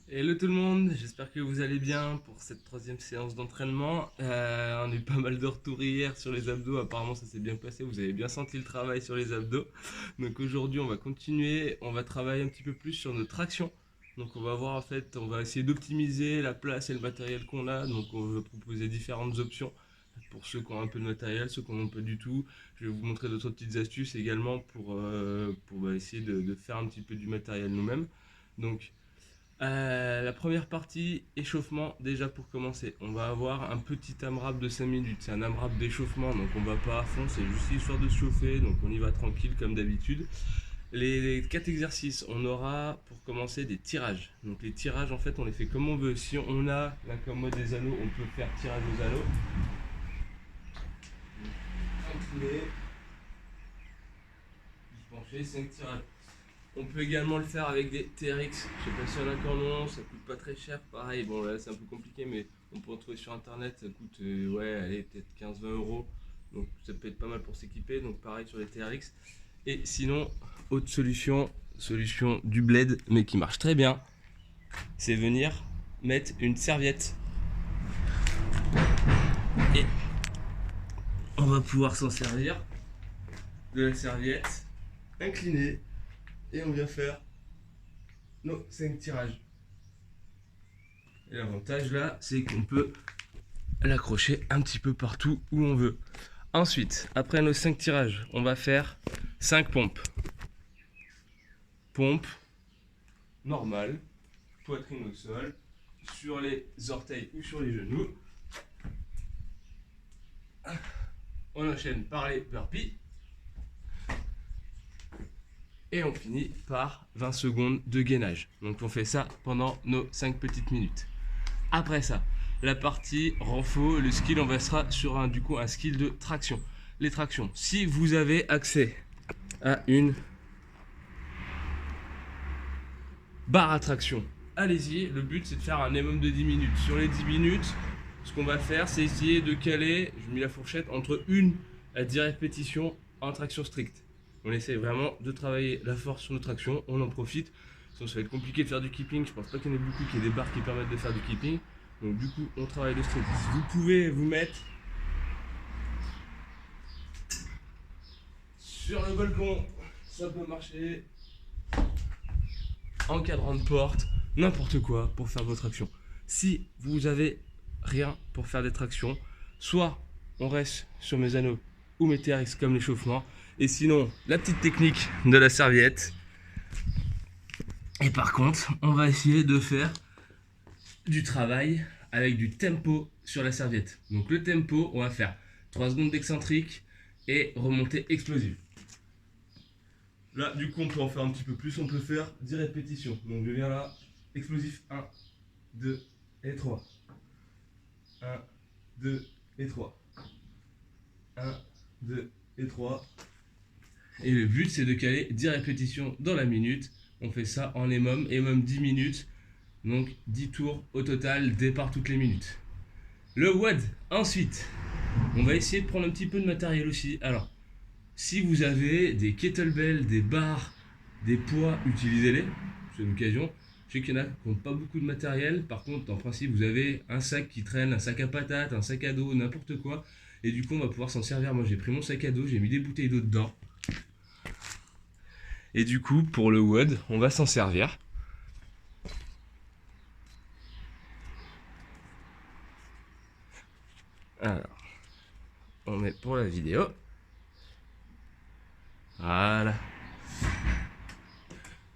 Hello tout le monde, j'espère que vous allez bien pour cette troisième séance d'entraînement. On a eu pas mal de retours hier sur les abdos, apparemment ça s'est bien passé, vous avez bien senti le travail sur les abdos. Donc aujourd'hui on va continuer, on va travailler un petit peu plus sur nos tractions. Donc on va voir en fait, on va essayer d'optimiser la place et le matériel qu'on a. Donc on va proposer différentes options pour ceux qui ont un peu de matériel, ceux qui n'en ont pas du tout. Je vais vous montrer d'autres petites astuces également pour essayer de faire un petit peu du matériel nous-mêmes. Donc la première partie, échauffement, déjà pour commencer. On va avoir un petit AMRAP de 5 minutes. C'est un AMRAP d'échauffement, donc on va pas à fond, c'est juste histoire de se chauffer, donc on y va tranquille comme d'habitude. Les 4 exercices, on aura pour commencer des tirages. Donc les tirages, en fait, on les fait comme on veut. Si on a la commode des anneaux, on peut faire tirage aux anneaux. Incliné, penché, 5 tirages. On peut également le faire avec des TRX. Je sais pas si on a encore non, ça coûte pas très cher. Pareil, bon là c'est un peu compliqué, mais on peut en trouver sur internet. Ça coûte, ouais, allez, peut-être 15-20 euros. Donc ça peut être pas mal pour s'équiper. Donc pareil sur les TRX. Et sinon, autre solution du bled, mais qui marche très bien, c'est venir mettre une serviette. Et on va pouvoir s'en servir de la serviette inclinée. Et on vient faire nos 5 tirages. Et l'avantage là, c'est qu'on peut l'accrocher un petit peu partout où on veut. Ensuite, après nos 5 tirages, on va faire 5 pompes. Pompe normale, poitrine au sol, sur les orteils ou sur les genoux. On enchaîne par les burpees. Et on finit par 20 secondes de gainage. Donc on fait ça pendant nos 5 petites minutes. Après ça, la partie renfort, le skill, on va sera sur un skill de traction. Les tractions, si vous avez accès à une barre à traction, allez-y. Le but c'est de faire un minimum de 10 minutes. Sur les 10 minutes, ce qu'on va faire, c'est essayer de caler, je mets la fourchette, entre 1 à 10 répétitions en traction stricte. On essaie vraiment de travailler la force sur nos tractions, on en profite. Sinon ça va être compliqué de faire du keeping, je pense pas qu'il y en ait beaucoup qui aient des barres qui permettent de faire du keeping. Donc du coup on travaille le strict. Vous pouvez vous mettre sur le balcon, ça peut marcher, en cadran de porte, n'importe quoi pour faire vos tractions. Si vous avez rien pour faire des tractions, soit on reste sur mes anneaux ou mes TRX comme l'échauffement, et sinon la petite technique de la serviette. Et par contre, on va essayer de faire du travail avec du tempo sur la serviette. Donc le tempo, on va faire 3 secondes d'excentrique et remontée explosive. Là, du coup, on peut en faire un petit peu plus. On peut faire 10 répétitions. Donc je viens là, explosif 1, 2 et 3. 1, 2 et 3. 1, 2 et 3. Et le but, c'est de caler 10 répétitions dans la minute. On fait ça en EMOM, EMOM 10 minutes. Donc 10 tours au total, départ toutes les minutes. Le WOD, ensuite, on va essayer de prendre un petit peu de matériel aussi. Alors, si vous avez des kettlebells, des barres, des poids, utilisez-les. C'est l'occasion. Je sais qu'il y en a qui n'ont pas beaucoup de matériel. Par contre, en principe, vous avez un sac qui traîne, un sac à patates, un sac à dos, n'importe quoi. Et du coup, on va pouvoir s'en servir. Moi, j'ai pris mon sac à dos, j'ai mis des bouteilles d'eau dedans. Et du coup, pour le WOD, on va s'en servir. Alors, on met pour la vidéo. Voilà.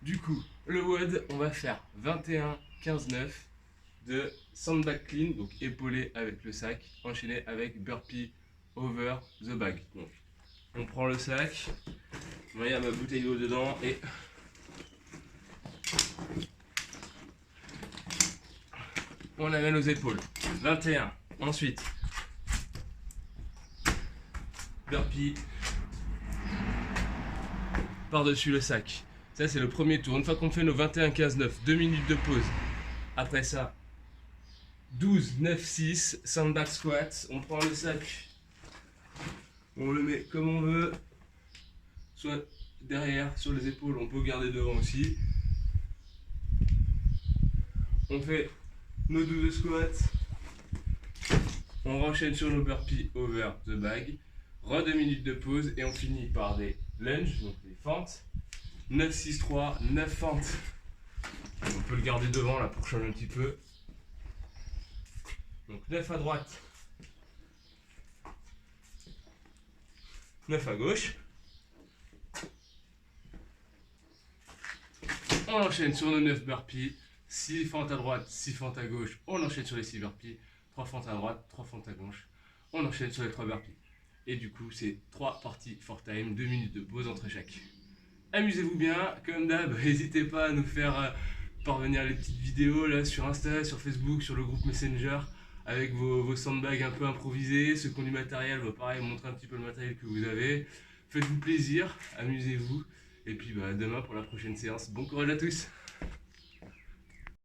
Du coup, le WOD, on va faire 21, 15, 9 de sandbag clean, donc épaulé avec le sac, enchaîné avec burpee over the bag. Donc, on prend le sac, il y a ma bouteille d'eau dedans et on amène aux épaules. 21. Ensuite, burpee par-dessus le sac. Ça, c'est le premier tour. Une fois qu'on fait nos 21, 15, 9, 2 minutes de pause. Après ça, 12, 9, 6, sandbag squats. On prend le sac, on le met comme on veut, soit derrière, sur les épaules, on peut garder devant aussi. On fait nos 12 squats. On enchaîne sur nos burpees over the bag. 2 minutes de pause et on finit par des lunges, donc des fentes. 9-6-3, 9 fentes. On peut le garder devant là pour changer un petit peu. Donc 9 à droite, 9 à gauche. On enchaîne sur nos 9 burpees. 6 fentes à droite, 6 fentes à gauche. On enchaîne sur les 6 burpees. 3 fentes à droite, 3 fentes à gauche. On enchaîne sur les 3 burpees. Et du coup, c'est 3 parties for time, 2 minutes de pause entre chaque. Amusez-vous bien, comme d'hab, n'hésitez pas à nous faire parvenir les petites vidéos là sur Insta, sur Facebook, sur le groupe Messenger, avec vos sandbags un peu improvisés. Ceux qui ont du matériel, pareil, montrez un petit peu le matériel que vous avez. Faites-vous plaisir, amusez-vous. Et puis demain pour la prochaine séance. Bon courage à tous!